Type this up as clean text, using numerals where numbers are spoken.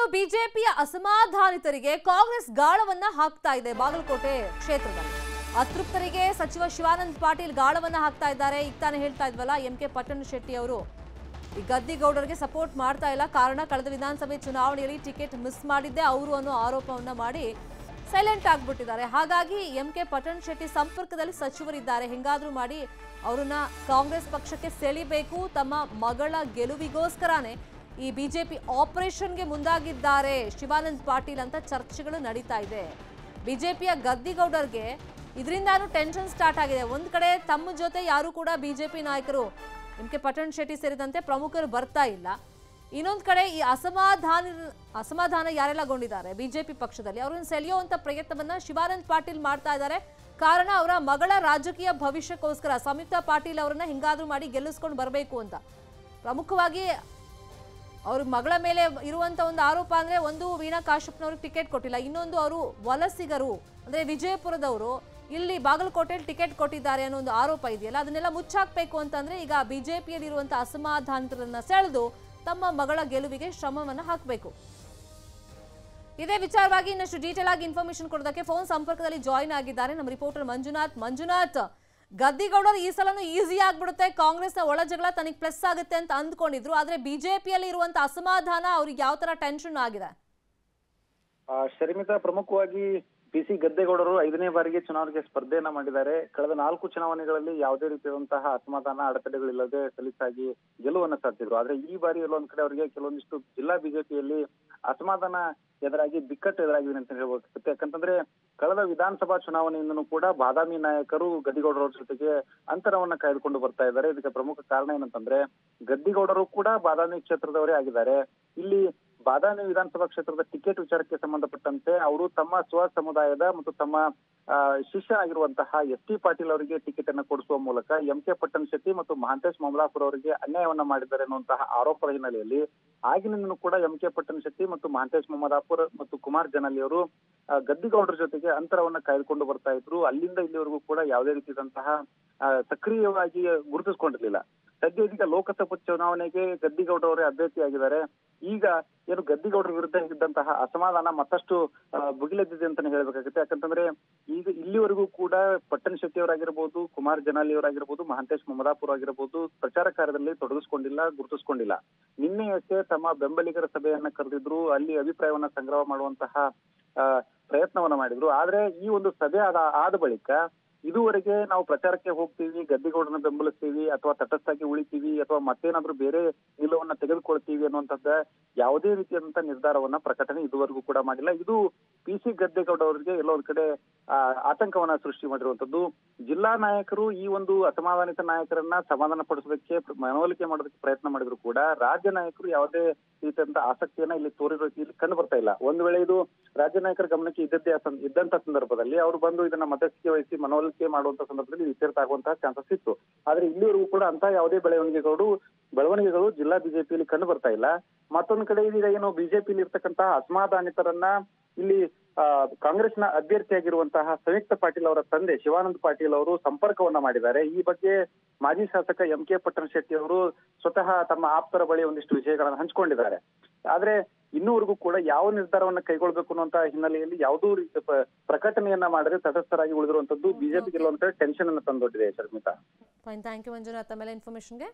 ಇನ್ನು ಬಿಜೆಪಿಯ ಅಸಮಾಧಾನಿತರಿಗೆ ಕಾಂಗ್ರೆಸ್ ಗಾಳವನ್ನ ಹಾಕ್ತಾ ಇದೆ ಬಾಗಲಕೋಟೆ ಕ್ಷೇತ್ರದಲ್ಲಿ. ಅತೃಪ್ತರಿಗೆ ಸಚಿವ ಶಿವಾನಂದ ಪಾಟೀಲ್ ಗಾಳವನ್ನ ಹಾಕ್ತಾ ಇದ್ದಾರೆ. ಈಗ ತಾನೇ ಹೇಳ್ತಾ ಇದ್ವಲ್ಲ, ಎಂ.ಕೆ. ಪಟ್ಟಣಶೆಟ್ಟಿ ಅವರು ಈ ಗದ್ದಿಗೌಡರಿಗೆ ಸಪೋರ್ಟ್ ಮಾಡ್ತಾ ಇಲ್ಲ, ಕಾರಣ ಕಳೆದ ವಿಧಾನಸಭೆ ಚುನಾವಣೆಯಲ್ಲಿ ಟಿಕೆಟ್ ಮಿಸ್ ಮಾಡಿದ್ದೆ ಅವರು ಅನ್ನೋ ಆರೋಪವನ್ನ ಮಾಡಿ ಸೈಲೆಂಟ್ ಆಗ್ಬಿಟ್ಟಿದ್ದಾರೆ. ಹಾಗಾಗಿ ಎಂ.ಕೆ. ಪಟ್ಟಣಶೆಟ್ಟಿ ಸಂಪರ್ಕದಲ್ಲಿ ಸಚಿವರಿದ್ದಾರೆ. ಹೆಂಗಾದ್ರೂ ಮಾಡಿ ಅವರನ್ನ ಕಾಂಗ್ರೆಸ್ ಪಕ್ಷಕ್ಕೆ ಸೆಳಿಬೇಕು, ತಮ್ಮ ಮಗಳ ಗೆಲುವಿಗೋಸ್ಕರನೇ ಈ ಬಿಜೆಪಿ ಆಪರೇಷನ್ಗೆ ಮುಂದಾಗಿದ್ದಾರೆ ಶಿವಾನಂದ ಪಾಟೀಲ್ ಅಂತ ಚರ್ಚೆಗಳು ನಡೀತಾ ಇದೆ. ಬಿಜೆಪಿಯ ಗದ್ದಿಗೌಡರಿಗೆ ಇದರಿಂದಾನು ಟೆನ್ಷನ್ ಸ್ಟಾರ್ಟ್ ಆಗಿದೆ. ಒಂದ್ ಕಡೆ ತಮ್ಮ ಜೊತೆ ಯಾರು ಕೂಡ ಬಿಜೆಪಿ ನಾಯಕರು ಎಂ.ಕೆ. ಪಟ್ಟಣಶೆಟ್ಟಿ ಸೇರಿದಂತೆ ಪ್ರಮುಖರು ಬರ್ತಾ ಇಲ್ಲ. ಇನ್ನೊಂದ್ ಕಡೆ ಈ ಅಸಮಾಧಾನ ಯಾರೆಲ್ಲಗೊಂಡಿದ್ದಾರೆ ಬಿಜೆಪಿ ಪಕ್ಷದಲ್ಲಿ ಅವರನ್ನು ಸೆಳೆಯುವಂತ ಪ್ರಯತ್ನವನ್ನ ಶಿವಾನಂದ ಪಾಟೀಲ್ ಮಾಡ್ತಾ ಇದ್ದಾರೆ. ಕಾರಣ ಅವರ ಮಗಳ ರಾಜಕೀಯ ಭವಿಷ್ಯಕ್ಕೋಸ್ಕರ ಸಂಯುಕ್ತ ಪಾಟೀಲ್ ಅವರನ್ನ ಹಿಂಗಾದ್ರೂ ಮಾಡಿ ಗೆಲ್ಲಿಸ್ಕೊಂಡು ಬರಬೇಕು ಅಂತ. ಪ್ರಮುಖವಾಗಿ ಅವ್ರ ಮಗಳ ಮೇಲೆ ಇರುವಂತ ಒಂದು ಆರೋಪ ಅಂದ್ರೆ, ಒಂದು ವೀಣಾ ಕಾಶ್ಯಪ್ನವ್ರಿಗೆ ಟಿಕೆಟ್ ಕೊಟ್ಟಿಲ್ಲ, ಇನ್ನೊಂದು ಅವರು ವಲಸಿಗರು ಅಂದ್ರೆ ವಿಜಯಪುರದವರು ಇಲ್ಲಿ ಬಾಗಲಕೋಟೆಯಲ್ಲಿ ಟಿಕೆಟ್ ಕೊಟ್ಟಿದ್ದಾರೆ ಅನ್ನೋ ಒಂದು ಆರೋಪ ಇದೆಯಲ್ಲ, ಅದನ್ನೆಲ್ಲ ಮುಚ್ಚಾಕ್ಬೇಕು ಅಂತಂದ್ರೆ ಈಗ ಬಿಜೆಪಿಯಲ್ಲಿ ಇರುವಂತಹ ಅಸಮಾಧಾನಿತರನ್ನ ಸೆಳೆದು ತಮ್ಮ ಮಗಳ ಗೆಲುವಿಗೆ ಶ್ರಮವನ್ನ ಹಾಕಬೇಕು. ಇದೇ ವಿಚಾರವಾಗಿ ಇನ್ನಷ್ಟು ಡೀಟೇಲ್ ಆಗಿ ಇನ್ಫಾರ್ಮೇಶನ್ ಕೊಡೋದಕ್ಕೆ ಫೋನ್ ಸಂಪರ್ಕದಲ್ಲಿ ಜಾಯಿನ್ ಆಗಿದ್ದಾರೆ ನಮ್ಮ ರಿಪೋರ್ಟರ್ ಮಂಜುನಾಥ್. ಗದ್ದಿಗೌಡರು ಈ ಸಲನೂ ಈಸಿ ಆಗ್ಬಿಡುತ್ತೆ, ಕಾಂಗ್ರೆಸ್ನ ಒಳ ಜಗಳ ತನಗೆ ಪ್ಲಸ್ ಆಗುತ್ತೆ ಅಂತ ಅಂದ್ಕೊಂಡಿದ್ರು, ಆದ್ರೆ ಬಿಜೆಪಿಯಲ್ಲಿ ಇರುವಂತ ಅಸಮಾಧಾನ ಅವ್ರಿಗೆ ಯಾವ ತರ ಟೆನ್ಷನ್ ಆಗಿದೆ? ಶರ್ಮಿತಾ, ಪ್ರಮುಖವಾಗಿ ಸಿ ಗದ್ದಿಗೌಡರು 5ನೇ ಬಾರಿಗೆ ಚುನಾವಣೆಗೆ ಸ್ಪರ್ಧೆಯನ್ನ ಮಾಡಿದ್ದಾರೆ. ಕಳೆದ 4 ಚುನಾವಣೆಗಳಲ್ಲಿ ಯಾವುದೇ ರೀತಿಯಾದಂತಹ ಅಸಮಾಧಾನ ಅಡೆತಡೆಗಳಿಲ್ಲದೆ ಸಲೀಸಾಗಿ ಗೆಲುವನ್ನು ಸಾಧಿಸಿದ್ರು. ಆದ್ರೆ ಈ ಬಾರಿ ಎಲ್ಲೊಂದ್ ಕಡೆ ಅವರಿಗೆ ಕೆಲವೊಂದಿಷ್ಟು ಜಿಲ್ಲಾ ಬಿಜೆಪಿಯಲ್ಲಿ ಅಸಮಾಧಾನ ಎದುರಾಗಿ ಬಿಕ್ಕಟ್ಟು ಎದುರಾಗಿದೆ ಅಂತ ಹೇಳ್ಬೋದು. ಯಾಕಂತಂದ್ರೆ ಕಳೆದ ವಿಧಾನಸಭಾ ಚುನಾವಣೆಯಿಂದನೂ ಕೂಡ ಬಾದಾಮಿ ನಾಯಕರು ಗದ್ದಿಗೌಡರ ಜೊತೆಗೆ ಅಂತರವನ್ನ ಕಾಯ್ದುಕೊಂಡು ಬರ್ತಾ ಇದ್ದಾರೆ. ಇದಕ್ಕೆ ಪ್ರಮುಖ ಕಾರಣ ಏನಂತಂದ್ರೆ, ಗದ್ದಿಗೌಡರು ಕೂಡ ಬಾದಾಮಿ ಕ್ಷೇತ್ರದವರೇ ಆಗಿದ್ದಾರೆ. ಇಲ್ಲಿ ಬಾದಾಮಿ ವಿಧಾನಸಭಾ ಕ್ಷೇತ್ರದ ಟಿಕೆಟ್ ವಿಚಾರಕ್ಕೆ ಸಂಬಂಧಪಟ್ಟಂತೆ ಅವರು ತಮ್ಮ ಸ್ವ ಸಮುದಾಯದ ಮತ್ತು ತಮ್ಮ ಶಿಷ್ಯ ಆಗಿರುವಂತಹ ಎಸ್.ಟಿ. ಪಾಟೀಲ್ ಅವರಿಗೆ ಟಿಕೆಟ್ ಅನ್ನು ಕೊಡಿಸುವ ಮೂಲಕ ಎಂ.ಕೆ. ಪಟ್ಟಣಶೆಟ್ಟಿ ಮತ್ತು ಮಹಾಂತೇಶ್ ಮಮಲಾಪುರ ಅವರಿಗೆ ಅನ್ಯಾಯವನ್ನ ಮಾಡಿದ್ದಾರೆ ಅನ್ನುವಂತಹ ಆರೋಪದ ಹಿನ್ನೆಲೆಯಲ್ಲಿ ಆಗಿನಿಂದನೂ ಕೂಡ ಎಂ.ಕೆ. ಪಟ್ಟಣಶೆಟ್ಟಿ ಮತ್ತು ಮಹಾಂತೇಶ್ ಮಮಲಾಪುರ ಮತ್ತು ಕುಮಾರ್ ಜನಲಿ ಅವರು ಗದ್ದಿಗೌಡರ ಜೊತೆಗೆ ಅಂತರವನ್ನ ಕಾಯ್ದುಕೊಂಡು ಬರ್ತಾ ಇದ್ರು. ಅಲ್ಲಿಂದ ಇಲ್ಲಿವರೆಗೂ ಕೂಡ ಯಾವುದೇ ರೀತಿಯಾದಂತಹ ಸಕ್ರಿಯವಾಗಿ ಗುರುತಿಸಿಕೊಂಡಿರ್ಲಿಲ್ಲ. ಸದ್ಯ ಇದೀಗ ಲೋಕಸಭಾ ಚುನಾವಣೆಗೆ ಗದ್ದಿಗೌಡರವರೇ ಅಭ್ಯರ್ಥಿಯಾಗಿದ್ದಾರೆ. ಈಗ ಏನು ಗದ್ದಿಗೌಡರ ವಿರುದ್ಧ ಇದ್ದಂತಹ ಅಸಮಾಧಾನ ಮತ್ತಷ್ಟು ಭುಗಿಲೆದ್ದಿದೆ ಅಂತಾನೆ ಹೇಳ್ಬೇಕಾಗುತ್ತೆ. ಯಾಕಂತಂದ್ರೆ ಈಗ ಇಲ್ಲಿವರೆಗೂ ಕೂಡ ಪಟ್ಟಣಶೆಟ್ಟಿ ಅವರಾಗಿರ್ಬೋದು, ಕುಮಾರ್ ಜನಾಲಿ ಅವರಾಗಿರ್ಬೋದು, ಮಹಾಂತೇಶ್ ಮಮದಾಪುರ ಆಗಿರ್ಬೋದು ಪ್ರಚಾರ ಕಾರ್ಯದಲ್ಲಿ ತೊಡಗಿಸ್ಕೊಂಡಿಲ್ಲ, ಗುರುತಿಸ್ಕೊಂಡಿಲ್ಲ. ನಿನ್ನೆಯಷ್ಟೇ ತಮ್ಮ ಬೆಂಬಲಿಗರ ಸಭೆಯನ್ನ ಕರೆದಿದ್ರು, ಅಲ್ಲಿ ಅಭಿಪ್ರಾಯವನ್ನ ಸಂಗ್ರಹ ಮಾಡುವಂತಹ ಪ್ರಯತ್ನವನ್ನ ಮಾಡಿದ್ರು. ಆದ್ರೆ ಈ ಒಂದು ಸಭೆ ಆದ ಬಳಿಕ ಇದುವರೆಗೆ ನಾವು ಪ್ರಚಾರಕ್ಕೆ ಹೋಗ್ತೀವಿ, ಗದ್ದಿಗೌಡರನ್ನ ಬೆಂಬಲಿಸ್ತೀವಿ ಅಥವಾ ತಟಸ್ಥಾಗಿ ಉಳಿತೀವಿ ಅಥವಾ ಮತ್ತೇನಾದ್ರೂ ಬೇರೆ ನಿಲುವನ್ನ ತೆಗೆದುಕೊಳ್ತೀವಿ ಅನ್ನುವಂಥದ್ದ ಯಾವುದೇ ರೀತಿಯಾದಂತಹ ನಿರ್ಧಾರವನ್ನ ಪ್ರಕಟಣೆ ಇದುವರೆಗೂ ಕೂಡ ಮಾಡಿಲ್ಲ. ಇದು ಸಿ ಗದ್ದಿಗೌಡ ಅವರಿಗೆ ಎಲ್ಲೋ ಒಂದ್ ಕಡೆ ಆತಂಕವನ್ನ ಸೃಷ್ಟಿ ಮಾಡಿರುವಂತದ್ದು. ಜಿಲ್ಲಾ ನಾಯಕರು ಈ ಒಂದು ಅಸಮಾಧಾನಿತ ನಾಯಕರನ್ನ ಸಮಾಧಾನ ಪಡಿಸೋದಕ್ಕೆ ಮನವೊಲಿಕೆ ಮಾಡೋದಕ್ಕೆ ಪ್ರಯತ್ನ ಮಾಡಿದ್ರು ಕೂಡ ರಾಜ್ಯ ನಾಯಕರು ಯಾವುದೇ ರೀತಿಯಾದಂತಹ ಆಸಕ್ತಿಯನ್ನ ಇಲ್ಲಿ ತೋರಿರೋ ಇಲ್ಲಿ ಕಂಡು ಬರ್ತಾ ಇಲ್ಲ. ಒಂದ್ ವೇಳೆ ಇದು ರಾಜ್ಯ ನಾಯಕರ ಗಮನಕ್ಕೆ ಇದ್ದಂತ ಸಂದರ್ಭದಲ್ಲಿ ಅವರು ಬಂದು ಇದನ್ನ ಮಧ್ಯಸ್ಥಿಕೆ ವಹಿಸಿ ಮನವೊಲಿಕೆ ಮಾಡುವಂತ ಸಂದರ್ಭದಲ್ಲಿ ಇತ್ಯರ್ಥ ಆಗುವಂತಹ ಚಾನ್ಸಸ್ ಇತ್ತು. ಆದ್ರೆ ಇಲ್ಲಿವರೆಗೂ ಕೂಡ ಅಂತ ಯಾವುದೇ ಬೆಳವಣಿಗೆಗಳು ಜಿಲ್ಲಾ ಬಿಜೆಪಿಯಲ್ಲಿ ಕಂಡು ಬರ್ತಾ ಇಲ್ಲ. ಮತ್ತೊಂದು ಕಡೆ ಇದೀಗ ಏನು ಬಿಜೆಪಿಯಲ್ಲಿ ಇರ್ತಕ್ಕಂತಹ ಅಸಮಾಧಾನಿತರನ್ನ ಇಲ್ಲಿ ಕಾಂಗ್ರೆಸ್ನ ಅಭ್ಯರ್ಥಿಯಾಗಿರುವಂತಹ ಸಂಯುಕ್ತ ಪಾಟೀಲ್ ಅವರ ತಂದೆ ಶಿವಾನಂದ ಪಾಟೀಲ್ ಅವರು ಸಂಪರ್ಕವನ್ನ ಮಾಡಿದ್ದಾರೆ. ಈ ಬಗ್ಗೆ ಮಾಜಿ ಶಾಸಕ ಎಂ.ಕೆ. ಪಟ್ಟಣಶೆಟ್ಟಿ ಅವರು ಸ್ವತಃ ತಮ್ಮ ಆಪ್ತರ ಬಳಿ ಒಂದಿಷ್ಟು ವಿಷಯಗಳನ್ನು ಹಂಚಿಕೊಂಡಿದ್ದಾರೆ. ಆದ್ರೆ ಇನ್ನೂವರೆಗೂ ಕೂಡ ಯಾವ ನಿರ್ಧಾರವನ್ನ ಕೈಗೊಳ್ಬೇಕು ಅನ್ನುವಂತ ಹಿನ್ನೆಲೆಯಲ್ಲಿ ಯಾವುದೂ ರೀತಿಯ ಪ್ರಕಟಣೆಯನ್ನ ಮಾಡದೆ ತಟಸ್ಥರಾಗಿ ಉಳಿದಿರುವಂತದ್ದು ಬಿಜೆಪಿ ಕೆಲವೊಂದು ಟೆನ್ಷನ್ ಅನ್ನು ತಂದೊಡ್ಡಿದೆ. ಶರ್ಮಿತಾ, ಥ್ಯಾಂಕ್ ಯು ಮಂಜುನಾಥ್, ತಮ್ಮೆಲ್ಲ ಇನ್ಫಾರ್ಮೇಶನ್ಗೆ.